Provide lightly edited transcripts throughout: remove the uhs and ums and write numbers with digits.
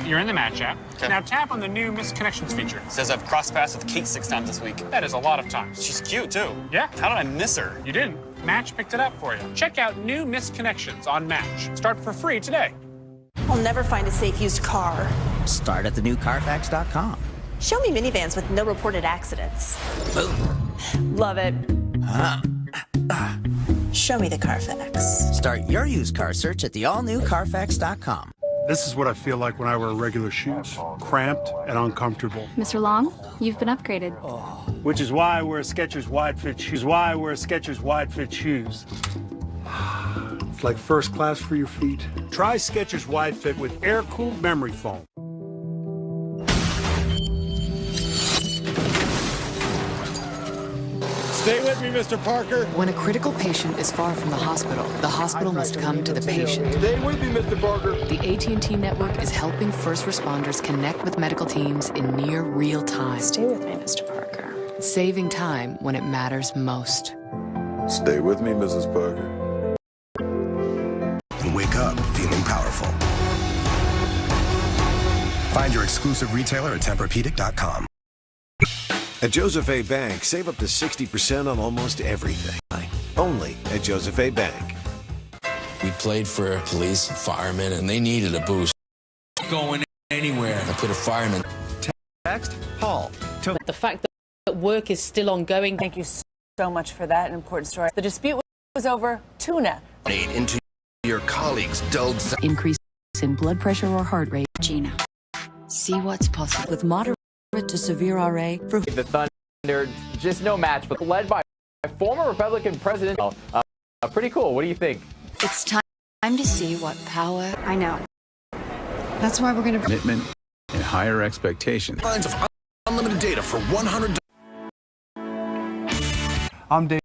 You're in the Match app. Okay. Now tap on the new Missed Connections feature. It says I've crossed paths with Kate 6 times this week. That is a lot of times. She's cute, too. Yeah. How did I miss her? You didn't. Match picked it up for you. Check out new Missed Connections on Match. Start for free today. I'll never find a safe used car. Start at the new Carfax.com. Show me minivans with no reported accidents. Boom. Love it. Show me the Carfax. Start your used car search at the all-new Carfax.com. This is what I feel like when I wear regular shoes. Cramped and uncomfortable. Mr. Long, you've been upgraded. Which is why I wear Skechers wide fit shoes. It's like first class for your feet. Try Skechers wide fit with air-cooled memory foam. Stay with me, Mr. Parker. When a critical patient is far from the hospital must come to the patient. Stay with me, Mr. Parker. The AT&T network is helping first responders connect with medical teams in near real time. Stay with me, Mr. Parker. Saving time when it matters most. Stay with me, Mrs. Parker. Wake up feeling powerful. Find your exclusive retailer at Tempur-Pedic.com. At Joseph A. Bank, save up to 60% on almost everything. Only at Joseph A. Bank. We played for police and firemen, and they needed a boost. Going anywhere. I put a fireman. Text Paul. The fact that work is still ongoing. Thank you so much for that, an important story. The dispute was over tuna. Into your colleagues' dulled... Increase in blood pressure or heart rate. Gina, see what's possible with moderate to severe RA for the Thunder. Just no match, but led by former Republican president. Pretty cool. What do you think? It's time to see what power. I know. That's why we're going to commitment and higher expectations. Lines of unlimited data for $100. I'm Dave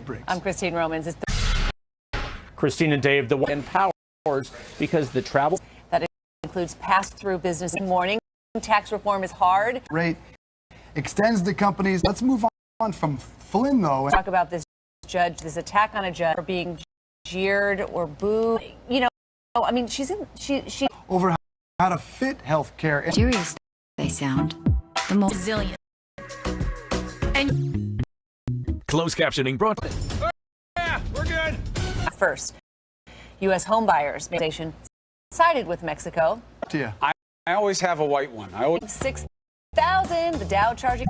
Briggs. I'm Christine Romans. It's Christine and Dave, the one powers because the travel that includes pass-through business morning. Tax reform is hard. Rate extends the companies. Let's move on from Flynn, though. Talk about this judge, this attack on a judge for being jeered or booed. You know, I mean, she over how to fit health care. Serious they sound. The most resilient. And closed captioning brought. Yeah, we're good. First, U.S. home buyers sided with Mexico. To you. I always have a white one. 6,000. The Dow charging.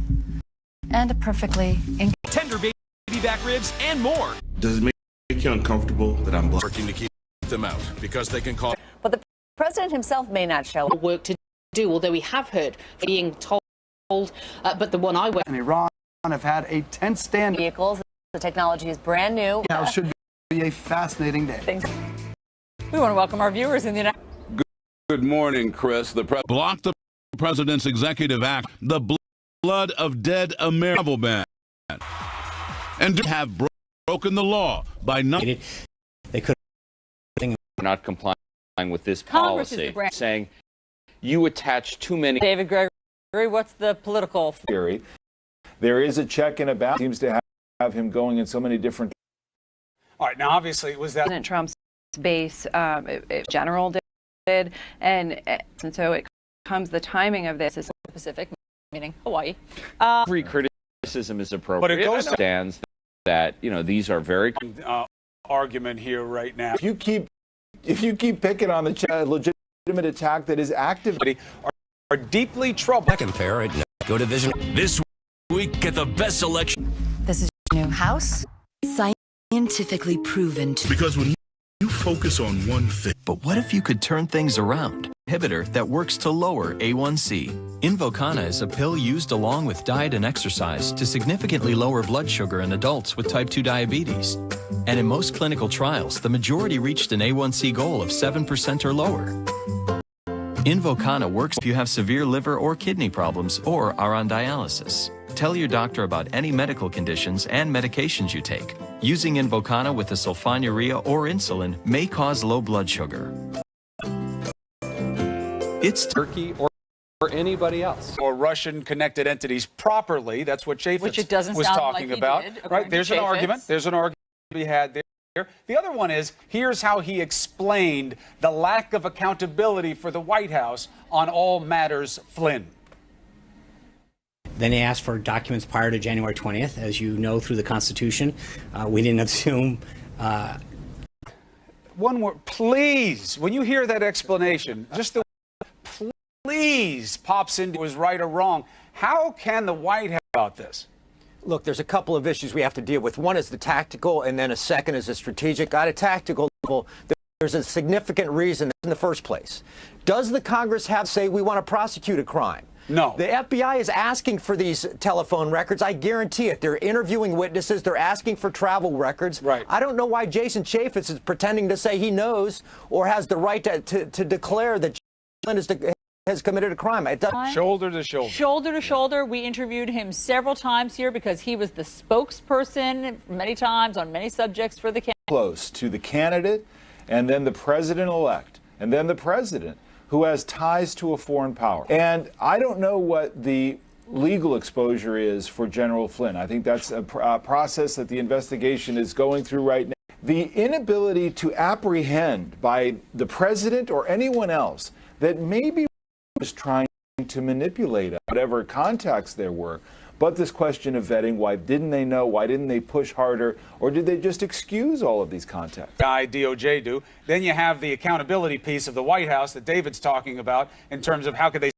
And a perfectly tender baby back ribs and more. Does it make you uncomfortable that I'm working to keep them out because they can call? But the president himself may not show work to do, although we have heard being told. But the one I work in Iran have had a tense stand. Vehicles. The technology is brand new. Now should be a fascinating day. We want to welcome our viewers in the United. Good morning, Chris. Block the president's executive act, the blood of dead American ban, and have broken the law by not. They could not complying with this policy, saying you attach too many. David Gregory, what's the political theory? There is a check and a balance. Seems to have him going in so many different. All right, now obviously it was that President Trump's base general did, and so it comes the timing of this is Pacific, meaning Hawaii. Every criticism is appropriate. But it understands that these are very argument here right now. If you keep picking on the legitimate attack that is actively are deeply troubled. I compare it. Go to Vision this week. Get the best selection. This is new house. Scientifically proven to. Because when you focus on one thing. But what if you could turn things around? Inhibitor that works to lower A1C. Invokana is a pill used along with diet and exercise to significantly lower blood sugar in adults with type 2 diabetes. And in most clinical trials, the majority reached an A1C goal of 7% or lower. Invokana works if you have severe liver or kidney problems or are on dialysis. Tell your doctor about any medical conditions and medications you take. Using Invokana with a sulfonylurea or insulin may cause low blood sugar. It's Turkey or anybody else. Or Russian-connected entities properly. That's what Chaffetz was talking about. Like right? There's an argument. There's an argument to be had there. The other one is, here's how he explained the lack of accountability for the White House on all matters Flynn. Then they asked for documents prior to January 20th. As you know, through the Constitution, we didn't assume. One word, please. When you hear that explanation, just the please pops into was right or wrong. How can the White House about this? Look, there's a couple of issues we have to deal with. One is the tactical, and then a second is the strategic. At a tactical level, there's a significant reason in the first place. Does the Congress have to say we want to prosecute a crime? No. The FBI is asking for these telephone records. I guarantee it. They're interviewing witnesses. They're asking for travel records. Right. I don't know why Jason Chaffetz is pretending to say he knows or has the right to declare that Flynn has committed a crime. Shoulder to shoulder. Shoulder to shoulder. We interviewed him several times here because he was the spokesperson many times on many subjects for the candidate. Close to the candidate and then the president-elect and then the president who has ties to a foreign power. And I don't know what the legal exposure is for General Flynn. I think that's a process that the investigation is going through right now. The inability to apprehend by the president or anyone else that maybe was trying to manipulate whatever contacts there were. But this question of vetting, why didn't they know? Why didn't they push harder? Or did they just excuse all of these contacts? DOJ do. Then you have the accountability piece of the White House that David's talking about in terms of how could they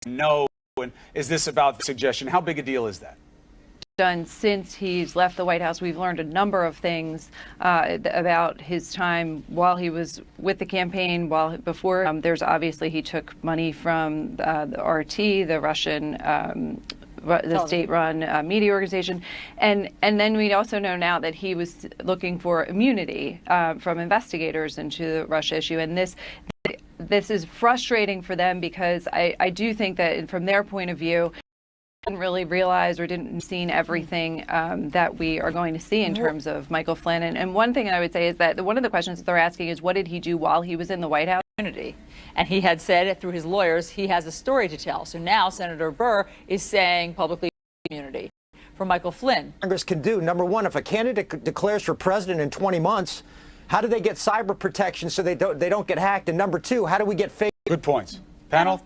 know, and is this about the suggestion? How big a deal is that? Done since he's left the White House. We've learned a number of things about his time while he was with the campaign. Before there's obviously he took money from the RT, the Russian the state-run media organization, and then we also know now that he was looking for immunity from investigators into the Russia issue, and this is frustrating for them because I do think that from their point of view, didn't really realize or didn't see everything that we are going to see in terms of Michael Flynn. And one thing I would say is that one of the questions that they're asking is, what did he do while he was in the White House? And he had said through his lawyers he has a story to tell. So now Senator Burr is saying publicly immunity for Michael Flynn. Congress can do, number one, if a candidate declares for president in 20 months, how do they get cyber protection so they don't get hacked? And number two, how do we get fake? Good points. Panel?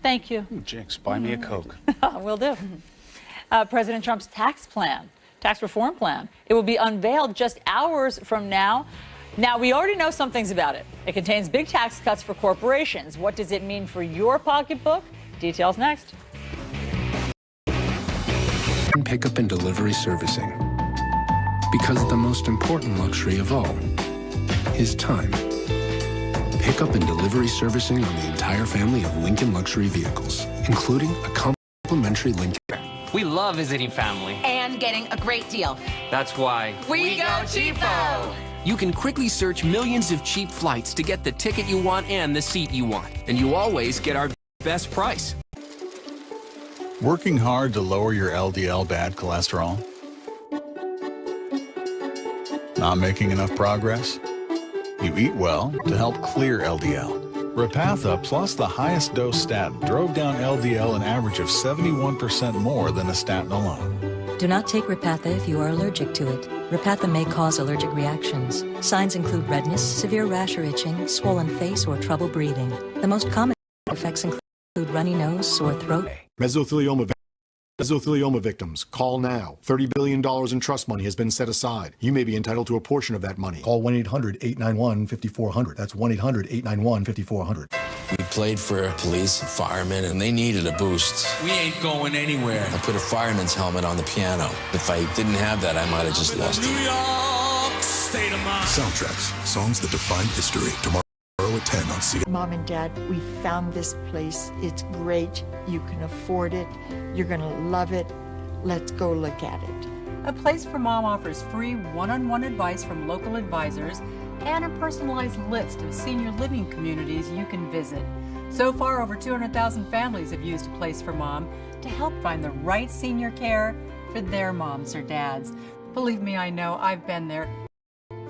Thank you. Jinx, buy me a Coke. Will do. President Trump's tax reform plan. It will be unveiled just hours from now. Now, we already know some things about it. It contains big tax cuts for corporations. What does it mean for your pocketbook? Details next. Pickup and delivery servicing. Because the most important luxury of all is time. Pickup and delivery servicing on the entire family of Lincoln luxury vehicles, including a complimentary Lincoln. We love visiting family. And getting a great deal. That's why we go cheapo! You can quickly search millions of cheap flights to get the ticket you want and the seat you want. And you always get our best price. Working hard to lower your LDL bad cholesterol? Not making enough progress? You eat well to help clear LDL. Repatha plus the highest dose statin drove down LDL an average of 71% more than a statin alone. Do not take Repatha if you are allergic to it. Repatha may cause allergic reactions. Signs include redness, severe rash or itching, swollen face, or trouble breathing. The most common effects include runny nose, sore throat. Mesothelioma victims, call now. $30 billion in trust money has been set aside. You may be entitled to a portion of that money. Call 1-800-891-5400. That's 1-800-891-5400. We played for police, firemen, and they needed a boost. We ain't going anywhere. I put a fireman's helmet on the piano. If I didn't have that, I might have just lost it. New York, state of mind. Soundtracks, songs that define history. Tomorrow at 10 on CBSN. Mom and Dad, we found this place. It's great. You can afford it. You're going to love it. Let's go look at it. A Place for Mom offers free one-on-one advice from local advisors and a personalized list of senior living communities you can visit. So far, over 200,000 families have used A Place for Mom to help find the right senior care for their moms or dads. Believe me, I know. I've been there.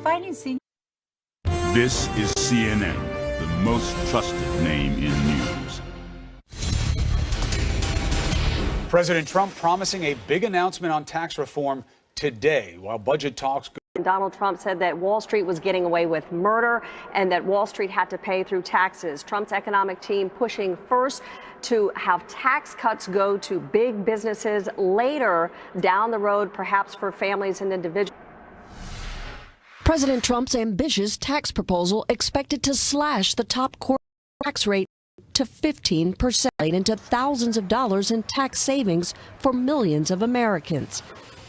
Finding senior. This is CNN, the most trusted name in news. President Trump promising a big announcement on tax reform today while budget talks go Donald Trump said that Wall Street was getting away with murder and that Wall Street had to pay through taxes. Trump's economic team pushing first to have tax cuts go to big businesses, later down the road, perhaps for families and individuals. President Trump's ambitious tax proposal expected to slash the top corporate tax rate to 15%, into thousands of dollars in tax savings for millions of Americans.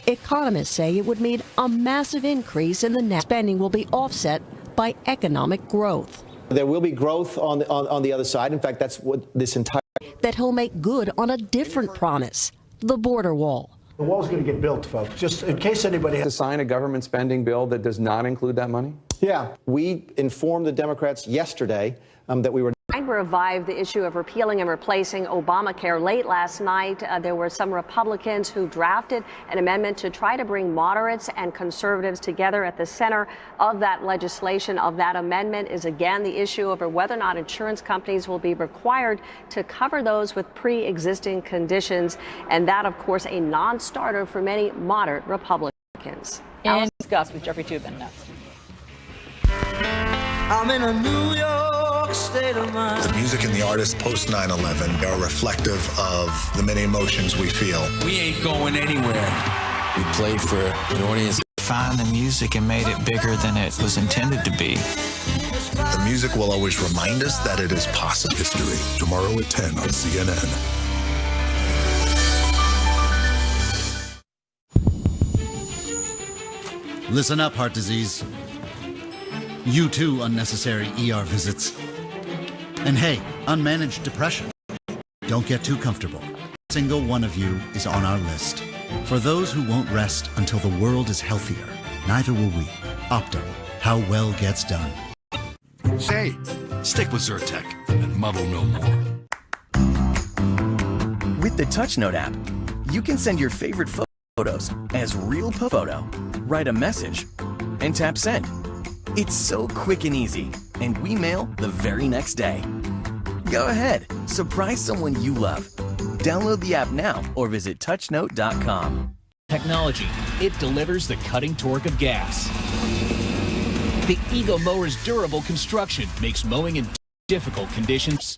Economists say it would mean a massive increase in the net spending will be offset by economic growth. There will be growth on the other side. In fact, that's what this entire... That he'll make good on a different promise, the border wall. The wall's going to get built, folks, just in case anybody has to sign a government spending bill that does not include that money? Yeah, we informed the Democrats yesterday that we were Trying to revive the issue of repealing and replacing Obamacare. Late last night, there were some Republicans who drafted an amendment to try to bring moderates and conservatives together. At the center of that legislation, of that amendment, is again the issue over whether or not insurance companies will be required to cover those with pre-existing conditions. And that, of course, a non-starter for many moderate Republicans. And discuss with Jeffrey Toobin next. I'm in a New York state of mind. The music and the artists post 9/11 are reflective of the many emotions we feel. We ain't going anywhere. We played for an audience. Found the music and made it bigger than it was intended to be. The music will always remind us that it is possible. History, tomorrow at 10 on CNN. Listen up, heart disease. You too, unnecessary ER visits. And hey, unmanaged depression. Don't get too comfortable. Single one of you is on our list. For those who won't rest until the world is healthier, neither will we. Optum, how well gets done. Hey, stick with Zyrtec and muddle no more. With the TouchNote app, you can send your favorite photos as real photo, write a message, and tap send. It's so quick and easy, and we mail the very next day. Go ahead, surprise someone you love. Download the app now or visit touchnote.com. Technology, it delivers the cutting torque of gas. The Ego mower's durable construction makes mowing in difficult conditions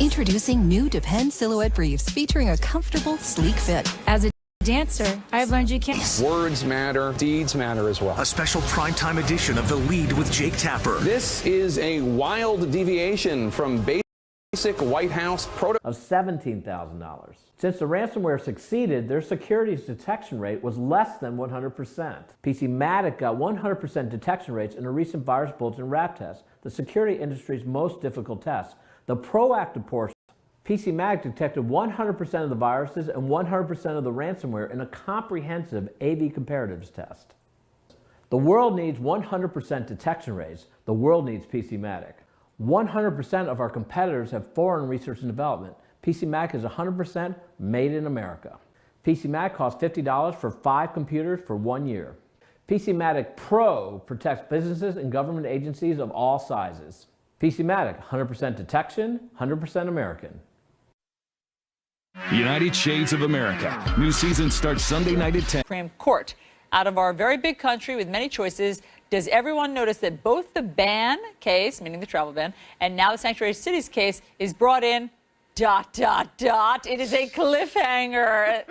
Introducing new Depend Silhouette Briefs featuring a comfortable, sleek fit. As a dancer, I've learned you can't. Words matter, deeds matter as well. A special primetime edition of The Lead with Jake Tapper. This is a wild deviation from basic White House protocol of $17,000. Since the ransomware succeeded, their securities detection rate was less than 100%. PCmatic got 100% detection rates in a recent virus bulletin RAP test, the security industry's most difficult test. The proactive portion, PCmatic detected 100% of the viruses and 100% of the ransomware in a comprehensive AV comparatives test. The world needs 100% detection rates. The world needs PCmatic. 100% of our competitors have foreign research and development. PCmatic is 100% made in America. PCmatic costs $50 for 5 computers for 1 year. PCmatic Pro protects businesses and government agencies of all sizes. PCmatic, 100% detection, 100% American. United Shades of America. New season starts Sunday night at 10. Supreme Court. Out of our very big country with many choices, does everyone notice that both the ban case, meaning the travel ban, and now the sanctuary cities case is brought in ... It is a cliffhanger.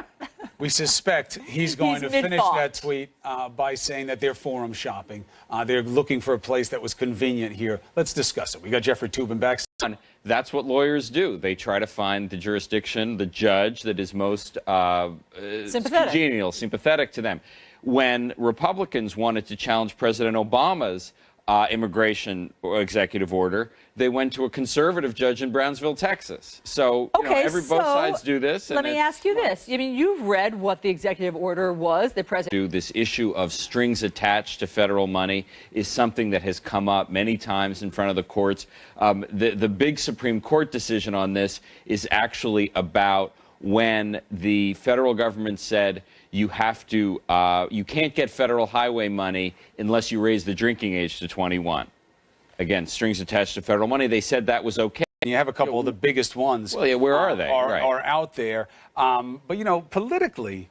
We suspect he's going to finish that tweet by saying that they're forum shopping. They're looking for a place that was convenient here. Let's discuss it. We got Jeffrey Toobin back. That's what lawyers do. They try to find the jurisdiction, the judge that is most sympathetic to them. When Republicans wanted to challenge President Obama's immigration executive order, they went to a conservative judge in Brownsville, Texas. So, both sides do this. Let me ask you this. I mean, you've read what the executive order was. The president. This issue of strings attached to federal money is something that has come up many times in front of the courts. The big Supreme Court decision on this is actually about when the federal government said you can't get federal highway money unless you raise the drinking age to 21. Again, strings attached to federal money. They said that was okay. You have a couple of the biggest ones. Well, yeah, where are they? Are out there. But, politically,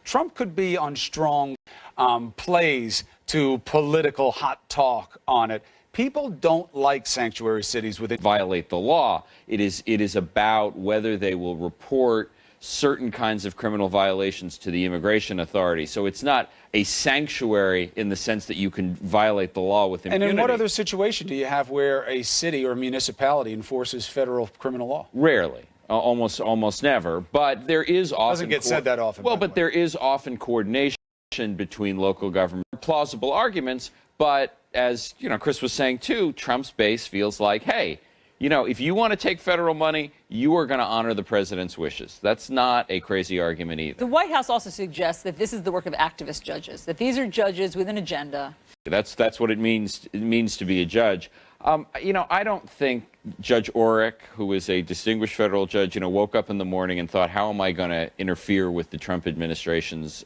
Trump could be on strong plays to political hot talk on it. People don't like sanctuary cities within violate the law. It is about whether they will report certain kinds of criminal violations to the immigration authority. So it's not a sanctuary in the sense that you can violate the law with impunity. And in what other situation do you have where a city or municipality enforces federal criminal law? Rarely. Almost never. But there is often... Doesn't get said that often. Well, but there is often coordination between local government. Plausible arguments, but as Chris was saying too, Trump's base feels like, hey, if you want to take federal money, you are going to honor the president's wishes. That's not a crazy argument either. The White House also suggests that this is the work of activist judges, that these are judges with an agenda. That's what it means. It means to be a judge. I don't think Judge Orrick, who is a distinguished federal judge, woke up in the morning and thought, how am I going to interfere with the Trump administration's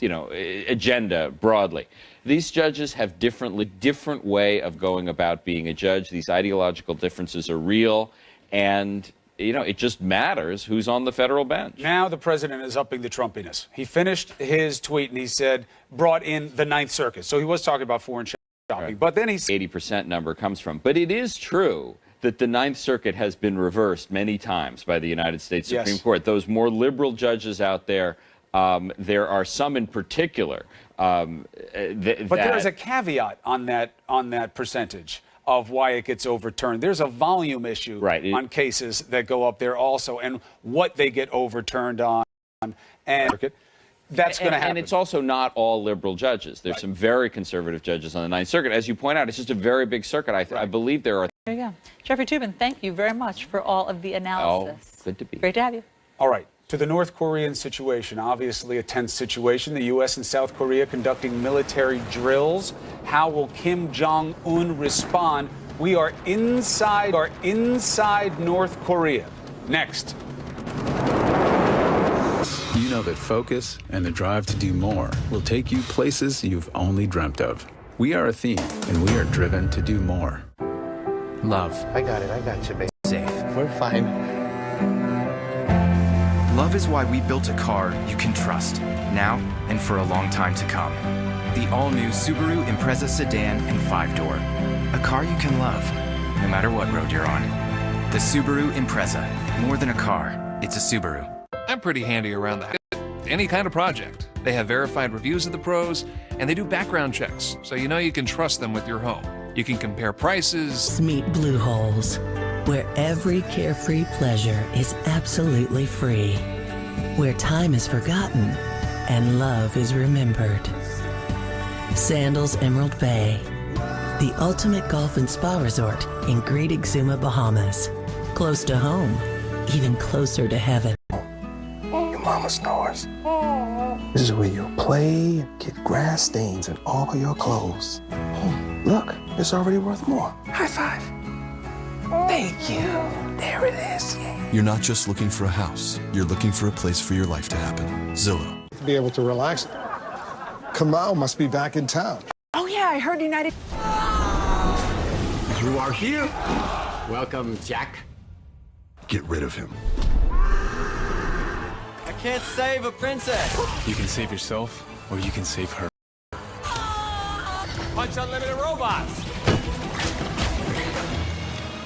agenda broadly. These judges have different way of going about being a judge. These ideological differences are real, and it just matters who's on the federal bench. Now the president is upping the Trumpiness. He finished his tweet and he said, brought in the Ninth Circuit. So he was talking about foreign shopping, right. But then he's 80% number comes from. But it is true that the Ninth Circuit has been reversed many times by the United States Supreme Court. Those more liberal judges out there. There are some in particular. But there is a caveat on that percentage of why it gets overturned. There's a volume issue on cases that go up there also, and what they get overturned on. And that's going to happen. And it's also not all liberal judges. There's some very conservative judges on the Ninth Circuit. As you point out, it's just a very big circuit. I believe there are. There you go. Jeffrey Toobin, thank you very much for all of the analysis. Good to be. Great to have you. All right. To the North Korean situation, obviously a tense situation. The U.S. and South Korea conducting military drills. How will Kim Jong-un respond? We are inside North Korea. Next. You know that focus and the drive to do more will take you places you've only dreamt of. We are a theme, and we are driven to do more. Love. I got you, baby. Safe. We're fine. Love is why we built a car you can trust, now and for a long time to come. The all-new Subaru Impreza sedan and 5-door. A car you can love, no matter what road you're on. The Subaru Impreza. More than a car, it's a Subaru. I'm pretty handy around the house. Any kind of project. They have verified reviews of the pros, and they do background checks, so you know you can trust them with your home. You can compare prices. Meet Blue Holes, where every carefree pleasure is absolutely free, where time is forgotten and love is remembered. Sandals Emerald Bay, the ultimate golf and spa resort in Great Exuma, Bahamas. Close to home, even closer to heaven. Your mama snores. This is where you'll play, get grass stains in all your clothes. Look, it's already worth more. High five. Thank you. There it is. You're not just looking for a house. You're looking for a place for your life to happen. Zillow. To be able to relax. Kamau must be back in town. Oh, yeah, I heard United. You are here. Welcome, Jack. Get rid of him. I can't save a princess. You can save yourself, or you can save her. Punch Unlimited Robots.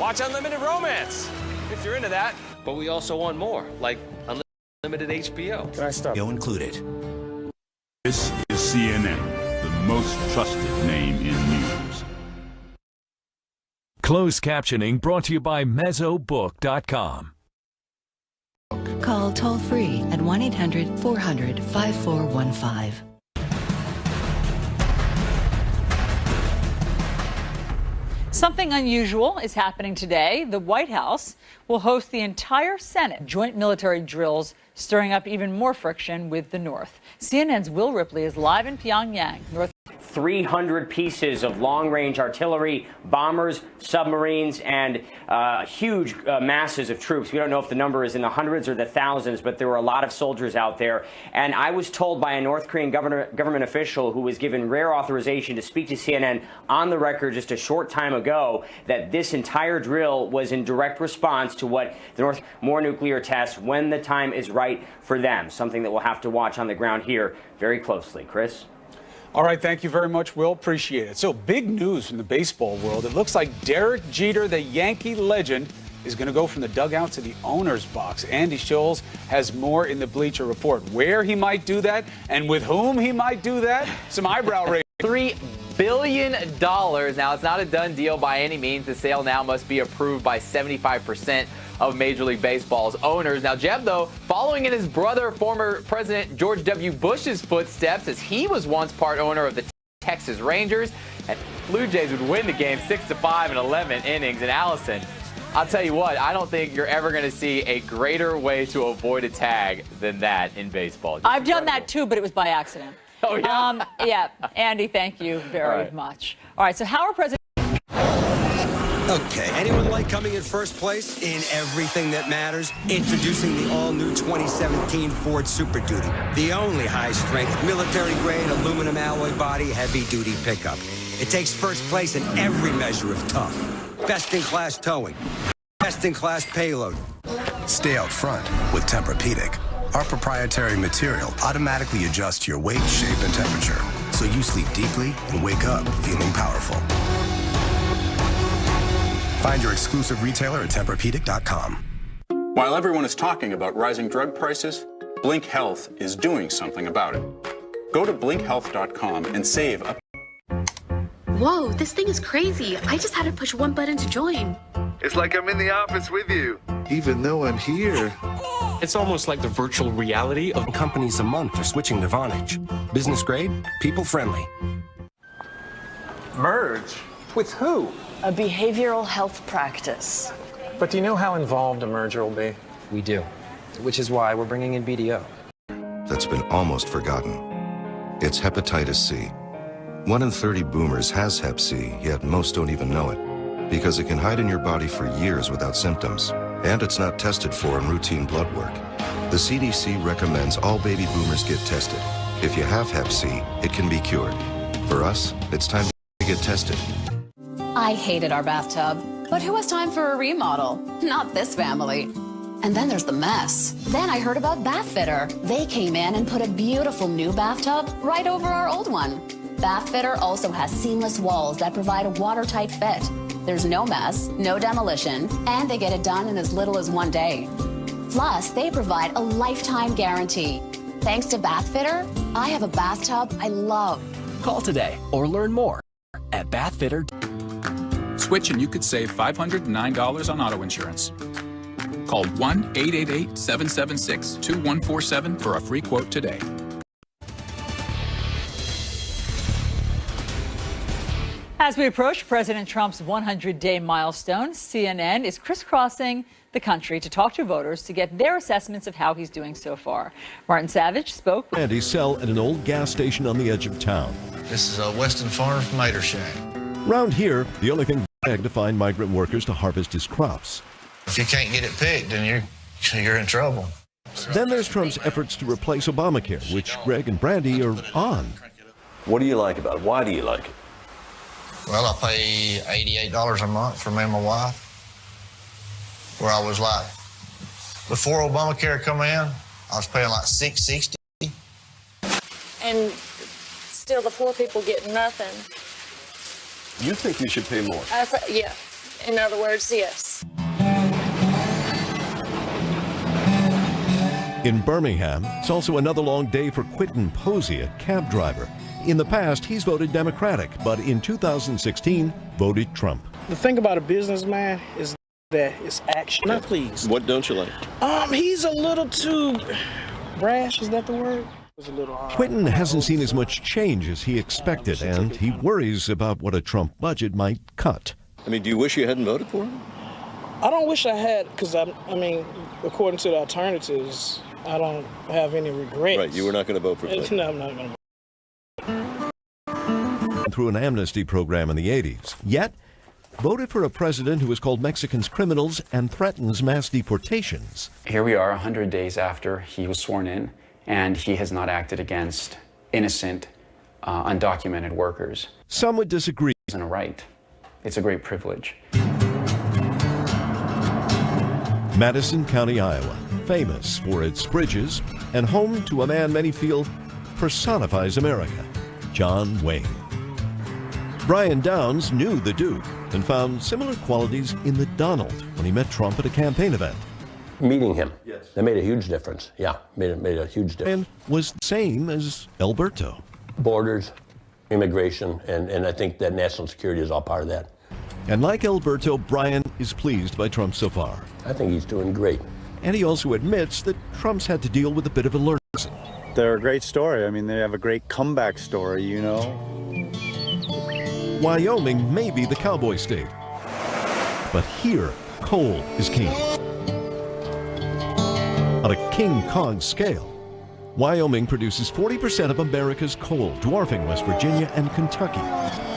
Watch Unlimited Romance, if you're into that. But we also want more, like unlimited HBO. Can I stop? You'll include it. This is CNN, the most trusted name in news. Closed captioning brought to you by MezzoBook.com. Call toll-free at 1-800-400-5415. Something unusual is happening today. The White House will host the entire Senate. Joint military drills stirring up even more friction with the North. CNN's Will Ripley is live in Pyongyang, North. 300 pieces of long-range artillery, bombers, submarines, and huge masses of troops. We don't know if the number is in the hundreds or the thousands, but there were a lot of soldiers out there. And I was told by a North Korean government official who was given rare authorization to speak to CNN on the record just a short time ago that this entire drill was in direct response to what the North more nuclear tests when the time is right for them, something that we'll have to watch on the ground here very closely. Chris? All right, thank you very much, Will. Appreciate it. So, big news from the baseball world. It looks like Derek Jeter, the Yankee legend, is going to go from the dugout to the owner's box. Andy Scholes has more in the Bleacher Report. Where he might do that and with whom he might do that, some eyebrow raising. $3 billion. Now, it's not a done deal by any means. The sale now must be approved by 75% of Major League Baseball's owners. Now, Jeb, though, following in his brother, former President George W. Bush's footsteps, as he was once part owner of the Texas Rangers, and Blue Jays would win the game 6-5 in 11 innings. And Allison, I'll tell you what, I don't think you're ever going to see a greater way to avoid a tag than that in baseball. I've done that too, but it was by accident. Oh, yeah? Yeah. Andy, thank you very much. All right, so how are President... Okay, anyone like coming in first place in everything that matters? Introducing the all-new 2017 Ford Super Duty, the only high-strength, military-grade, aluminum alloy body, heavy-duty pickup. It takes first place in every measure of tough. Best-in-class towing, best-in-class payload. Stay out front with Tempur-Pedic. Our proprietary material automatically adjusts your weight, shape, and temperature, so you sleep deeply and wake up feeling powerful. Find your exclusive retailer at Tempur-Pedic.com. While everyone is talking about rising drug prices, Blink Health is doing something about it. Go to blinkhealth.com and save up. Whoa, this thing is crazy. I just had to push one button to join. It's like I'm in the office with you, even though I'm here. It's almost like the virtual reality of companies a month are switching to Vonage. Business grade, people friendly. Merge? With who? A behavioral health practice. But do you know how involved a merger will be? We do, which is why we're bringing in BDO. That's been almost forgotten. It's hepatitis C. 1 in 30 boomers has hep C, yet most don't even know it, because it can hide in your body for years without symptoms, and it's not tested for in routine blood work. The CDC recommends all baby boomers get tested. If you have hep C, it can be cured. For us, it's time to get tested. I hated our bathtub, but who has time for a remodel? Not this family. And then there's the mess. Then I heard about Bath Fitter. They came in and put a beautiful new bathtub right over our old one. Bath Fitter also has seamless walls that provide a watertight fit. There's no mess, no demolition, and they get it done in as little as 1 day. Plus, they provide a lifetime guarantee. Thanks to Bath Fitter, I have a bathtub I love. Call today or learn more at Bathfitter. Switch and you could save $509 on auto insurance. Call 1-888-776-2147 for a free quote today. As we approach President Trump's 100-day milestone, CNN is crisscrossing the country to talk to voters to get their assessments of how he's doing so far. Martin Savage spoke. Andy sell at an old gas station on the edge of town. This is a Weston Farms miter shack. Round here, the only thing to find migrant workers to harvest his crops. If you can't get it picked, then you're in trouble. Then there's Trump's efforts to replace Obamacare, which Greg and Brandy are on. What do you like about it? Why do you like it? Well, I pay $88 a month for me and my wife. Where I was like, before Obamacare come in, I was paying like $660. And still the poor people get nothing. You think you should pay more? Yeah. In other words, yes. In Birmingham, it's also another long day for Quentin Posey, a cab driver. In the past, he's voted Democratic, but in 2016, voted Trump. The thing about a businessman is that it's action. Not pleased. What don't you like? He's a little too brash. Is that the word? A little hard. Quentin hasn't seen as much change as he expected, and he worries about what a Trump budget might cut. I mean, do you wish you hadn't voted for him? I don't wish I had, because I mean, according to the alternatives, I don't have any regrets. Right, you were not going to vote for Clinton. No, I'm not going to. through an amnesty program in the 80s. Yet, voted for a president who has called Mexicans criminals and threatens mass deportations. Here we are 100 days after he was sworn in, and he has not acted against innocent, undocumented workers. Some would disagree. It's a right. It's a great privilege. Madison County, Iowa, famous for its bridges and home to a man many feel personifies America, John Wayne. Brian Downs knew the Duke and found similar qualities in the Donald when he met Trump at a campaign event. Meeting him, that made a huge difference. Yeah, made a huge difference. And was the same as Alberto. Borders, immigration, and I think that national security is all part of that. And like Alberto, Brian is pleased by Trump so far. I think he's doing great. And he also admits that Trump's had to deal with a bit of a learning lesson. They're a great story. I mean, they have a great comeback story, you know. Wyoming may be the cowboy state, but here, coal is king. On a King Kong scale, Wyoming produces 40% of America's coal, dwarfing West Virginia and Kentucky.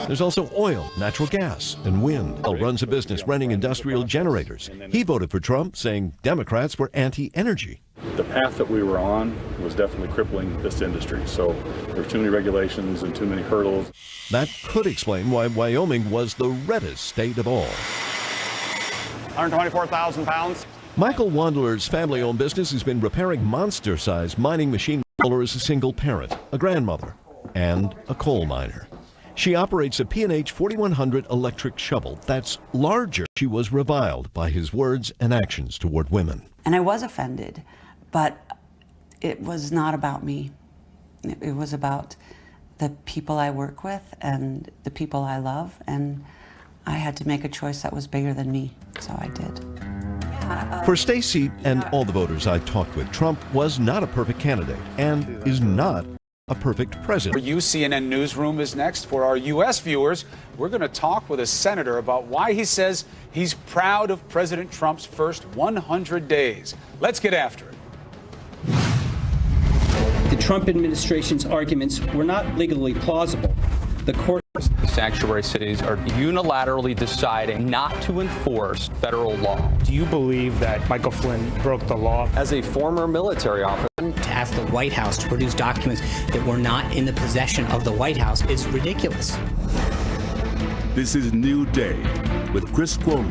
There's also oil, natural gas, and wind. He runs a business renting industrial generators. He voted for Trump, saying Democrats were anti-energy. The path that we were on was definitely crippling this industry. So there were too many regulations and too many hurdles. That could explain why Wyoming was the reddest state of all. 124,000 pounds. Michael Wandler's family-owned business has been repairing monster-sized mining machine. Wandler is a single parent, a grandmother, and a coal miner. She operates a P&H 4100 electric shovel that's larger. She was reviled by his words and actions toward women. And I was offended, but it was not about me. It was about the people I work with and the people I love, and I had to make a choice that was bigger than me, so I did. For Stacey and all the voters I talked with, Trump was not a perfect candidate and is not a perfect president. For you, CNN Newsroom is next. For our U.S. viewers, we're going to talk with a senator about why he says he's proud of President Trump's first 100 days. Let's get after it. The Trump administration's arguments were not legally plausible. The court. Sanctuary cities are unilaterally deciding not to enforce federal law. Do you believe that Michael Flynn broke the law? As a former military officer, to ask the White House to produce documents that were not in the possession of the White House is ridiculous. This is New Day with Chris Cuomo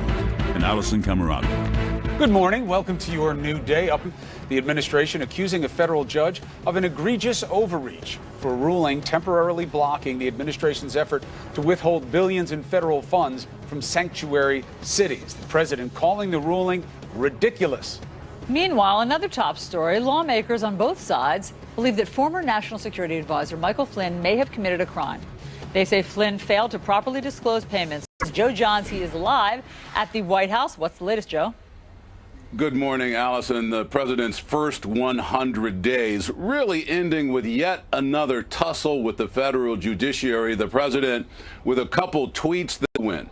and Allison Camerata. Good morning. Welcome to your New Day. Up, the administration accusing a federal judge of an egregious overreach for a ruling temporarily blocking the administration's effort to withhold billions in federal funds from sanctuary cities. The president calling the ruling ridiculous. Meanwhile, another top story, lawmakers on both sides believe that former National Security Advisor Michael Flynn may have committed a crime. They say Flynn failed to properly disclose payments. Joe Johns, he is live at the White House. What's the latest, Joe? Good morning, Allison. The president's first 100 days really ending with yet another tussle with the federal judiciary. The president with a couple tweets that win.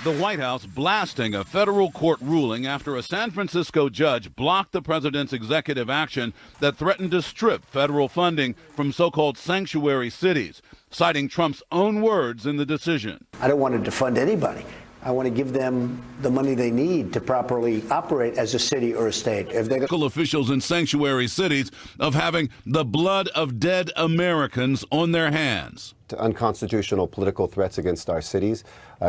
The White House blasting a federal court ruling after a San Francisco judge blocked the president's executive action that threatened to strip federal funding from so-called sanctuary cities, citing Trump's own words in the decision. I don't want to defund anybody. I want to give them the money they need to properly operate as a city or a state. If they local officials in sanctuary cities of having the blood of dead Americans on their hands. Unconstitutional political threats against our cities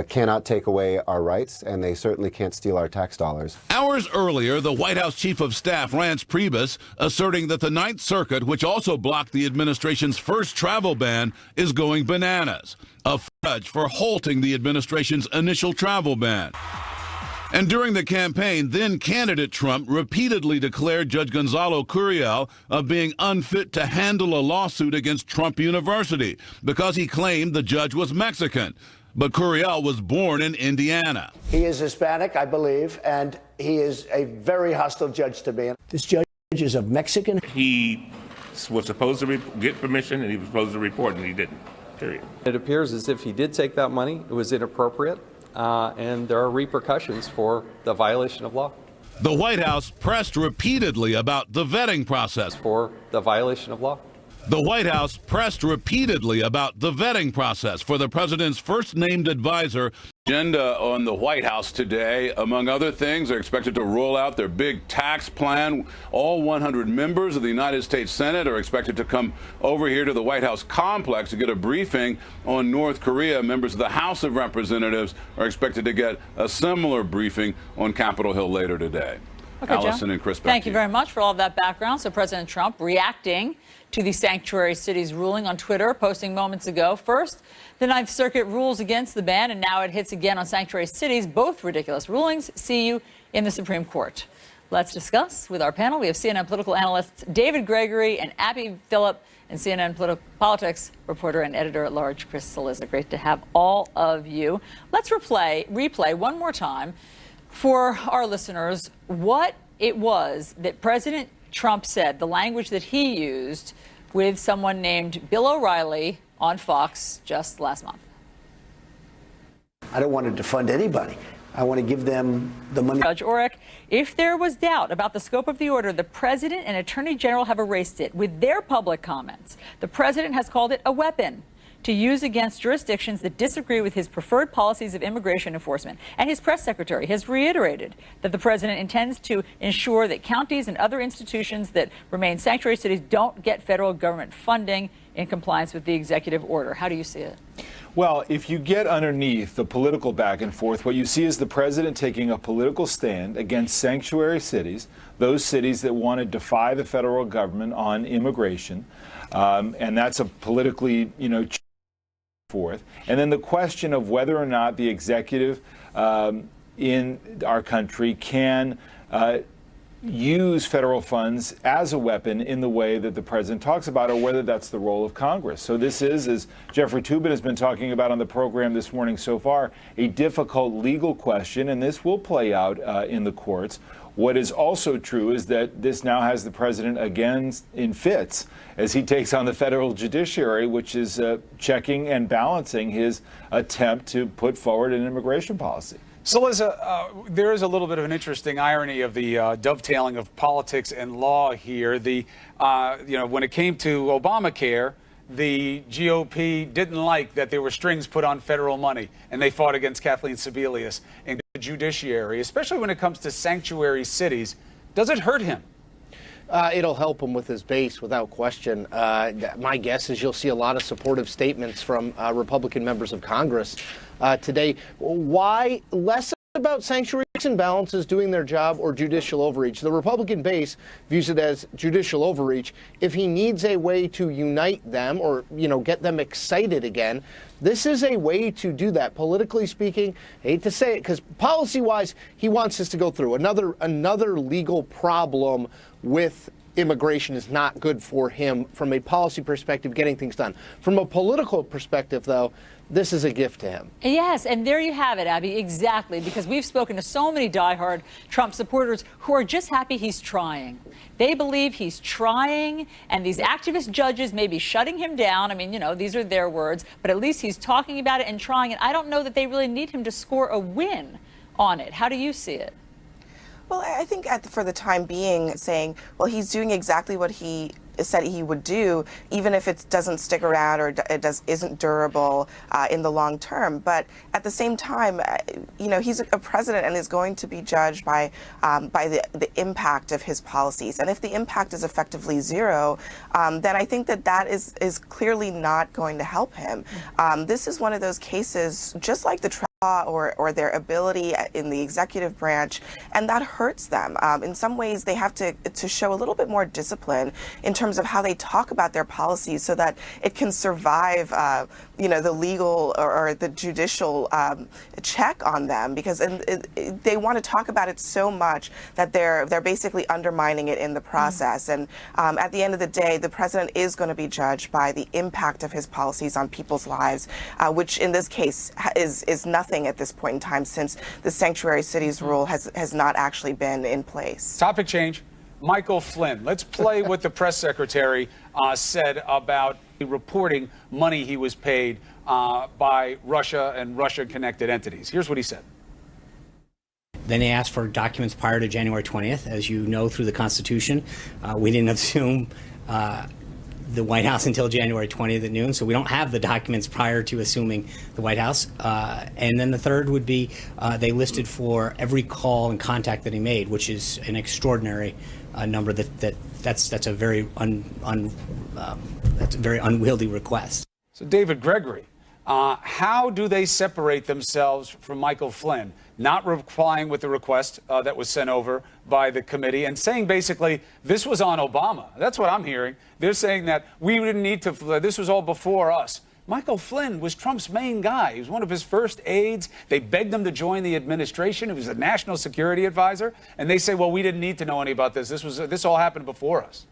cannot take away our rights, and they certainly can't steal our tax dollars. Hours earlier, the White House Chief of Staff, Reince Priebus, asserting that the Ninth Circuit, which also blocked the administration's first travel ban, is going bananas. A judge for halting the administration's initial travel ban. And during the campaign, then candidate Trump repeatedly declared Judge Gonzalo Curiel of being unfit to handle a lawsuit against Trump University because he claimed the judge was Mexican. But Curiel was born in Indiana. He is Hispanic, I believe, and he is a very hostile judge to me. This judge is of Mexican. He was supposed to get permission, and he was supposed to report, and he didn't, period. It appears as if he did take that money. It was inappropriate. And there are repercussions for the violation of law. The White House pressed repeatedly about the vetting process. For the violation of law. The White House pressed repeatedly about the vetting process for the president's first named advisor. Agenda on the White House today, among other things, they're expected to roll out their big tax plan. All 100 members of the United States Senate are expected to come over here to the White House complex to get a briefing on North Korea. Members of the House of Representatives are expected to get a similar briefing on Capitol Hill later today. Okay, Allison Joe. and Chris, back Thank to you very much for all of that background. So President Trump reacting to the sanctuary cities ruling on Twitter, posting moments ago. First, the Ninth Circuit rules against the ban, and now it hits again on sanctuary cities. Both ridiculous rulings. See you in the Supreme Court. Let's discuss with our panel. We have CNN political analysts David Gregory and Abby Phillip, and CNN politics reporter and editor-at-large Chris Cillizza. Great to have all of you. Let's replay one more time for our listeners what it was that President Trump said, the language that he used with someone named Bill O'Reilly on Fox just last month. I don't want to defund anybody. I want to give them the money. Judge Orrick, if there was doubt about the scope of the order, the president and attorney general have erased it with their public comments. The president has called it a weapon to use against jurisdictions that disagree with his preferred policies of immigration enforcement. And his press secretary has reiterated that the president intends to ensure that counties and other institutions that remain sanctuary cities don't get federal government funding in compliance with the executive order. How do you see it? Well, if you get underneath the political back and forth, what you see is the president taking a political stand against sanctuary cities, those cities that want to defy the federal government on immigration. And that's a politically, forth. And then the question of whether or not the executive in our country can use federal funds as a weapon in the way that the president talks about, or whether that's the role of Congress. So this is, as Jeffrey Toobin has been talking about on the program this morning so far, a difficult legal question, and this will play out in the courts. What is also true is that this now has the president again in fits as he takes on the federal judiciary, which is checking and balancing his attempt to put forward an immigration policy. Cillizza, there is a little bit of an interesting irony of the dovetailing of politics and law here. When it came to Obamacare, the GOP didn't like that there were strings put on federal money, and they fought against Kathleen Sebelius and the judiciary, especially when it comes to sanctuary cities. Does it hurt him? It'll help him with his base, without question. My guess is you'll see a lot of supportive statements from Republican members of Congress today. Why? Less about sanctuary checks and balances doing their job or judicial overreach. The Republican base views it as judicial overreach. If he needs a way to unite them or, get them excited again, this is a way to do that. Politically speaking, I hate to say it, because policy-wise, he wants this to go through. Another legal problem with immigration is not good for him from a policy perspective, getting things done. From a political perspective, though, this is a gift to him. Yes, and there you have it, Abby, exactly, because we've spoken to so many diehard Trump supporters who are just happy he's trying. They believe he's trying, and these activist judges may be shutting him down. I mean, these are their words, but at least he's talking about it and trying it. I don't know that they really need him to score a win on it. How do you see it? Well, I think for the time being, saying, well, he's doing exactly what he said he would do, even if it doesn't stick around or isn't durable in the long term. But at the same time, he's a president and is going to be judged by the impact of his policies. And if the impact is effectively zero, then I think that is clearly not going to help him. This is one of those cases, just like the or their ability in the executive branch, and that hurts them. In some ways, they have to show a little bit more discipline in terms of how they talk about their policies so that it can survive, the legal or the judicial check on them, because they want to talk about it so much that they're basically undermining it in the process. And at the end of the day, the president is going to be judged by the impact of his policies on people's lives, which in this case is nothing at this point in time, since the sanctuary cities rule has not actually been in place. Topic change. Michael Flynn. Let's play what the press secretary said about reporting money he was paid by Russia and Russia-connected entities. Here's what he said. Then they asked for documents prior to January 20th. As you know, through the Constitution, we didn't assume the White House until January 20th at noon, so we don't have the documents prior to assuming the White House. And then the third would be they listed for every call and contact that he made, which is an extraordinary number. That's a very that's a very unwieldy request. So, David Gregory, how do they separate themselves from Michael Flynn? Not replying with the request that was sent over by the committee and saying basically this was on Obama. That's what I'm hearing. They're saying that we didn't need to, this was all before us. Michael Flynn was Trump's main guy. He was one of his first aides. They begged him to join the administration. He was a national security advisor. And they say, well, we didn't need to know any about this. This all happened before us.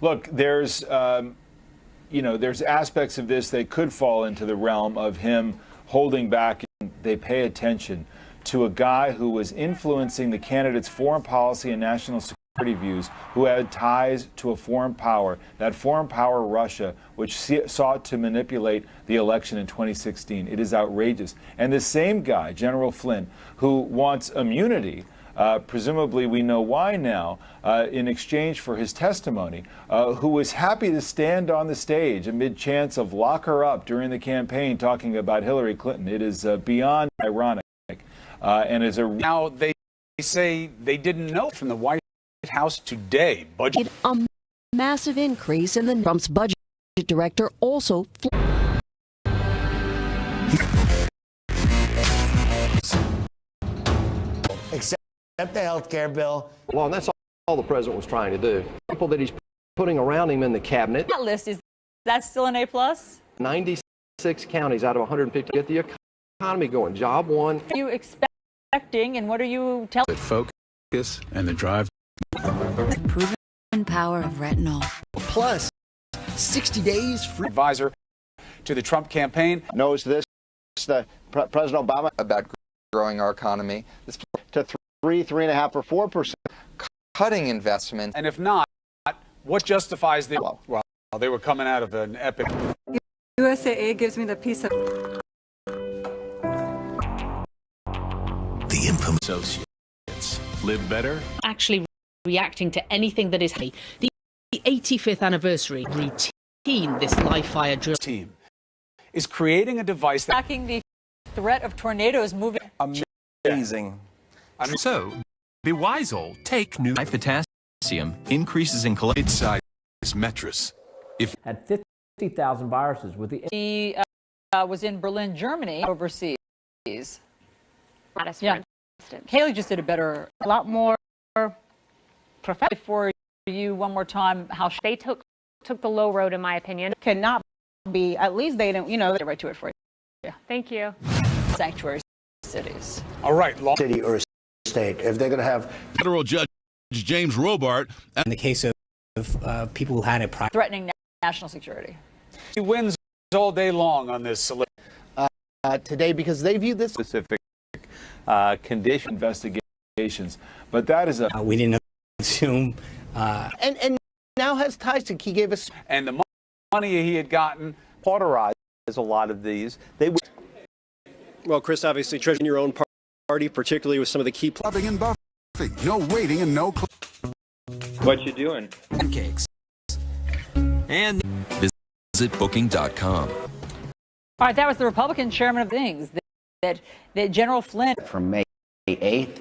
Look, there's aspects of this that could fall into the realm of him holding back. And they pay attention to a guy who was influencing the candidate's foreign policy and national security views, who had ties to a foreign power, that foreign power, Russia, which sought to manipulate the election in 2016. It is outrageous. And the same guy, General Flynn, who wants immunity, presumably we know why now, in exchange for his testimony, who was happy to stand on the stage amid chants of lock her up during the campaign talking about Hillary Clinton. It is beyond ironic. And as now they say they didn't know from the White House today. Budget a massive increase in the Trump's budget director also. Except the health care bill. Well, and that's all the president was trying to do. People that he's putting around him in the cabinet. That list, is that still an A+? 96 counties out of 150 get the economy going. Job one. What are you expecting, and what are you telling? Focus and the drive. The proven power of retinol. Plus 60 days free. Advisor to the Trump campaign knows this. President Obama about growing our economy to 3.5, or 4%. Cutting investment. And if not, what justifies the? Well, they were coming out of an epic. USAA gives me the piece of. The infamous associates live better. Actually reacting to anything that is the 85th anniversary routine, this live fire drill team is creating a device that tracking the threat of tornadoes moving. Amazing. So, Bewisol, take new potassium, increases in mid-size mattress. If had 50,000 viruses with the. He was in Berlin, Germany, overseas. Yeah. Haley just did a lot more professional. For you, one more time, how they took the low road, in my opinion. Cannot be. At least they don't. Get right to it for you. Yeah. Thank you. Sanctuary cities. All right, city or state. If they're going to have federal judge James Robart, in the case of people who had a threatening national security, he wins all day long on this today because they view this specific condition investigations, but that is a we didn't assume and now has ties to. He gave us and the money he had gotten cauterized a lot of these. They would. Well, Chris, obviously treasuring your own party, particularly with some of the key. Clubbing and buffing, no waiting and no. What you doing? Pancakes. And visit booking.com. All right, that was the Republican chairman of things that General Flynn from May 8th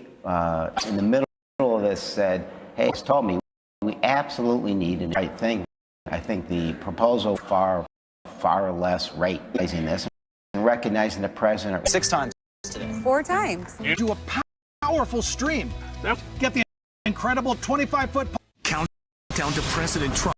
in the middle of this said, "Hey, it's told me we absolutely need the right thing." I think the proposal far less rate raising this and recognizing the president 6 times today. 4 times. You do a powerful stream. Get the incredible 25-foot countdown to President Trump.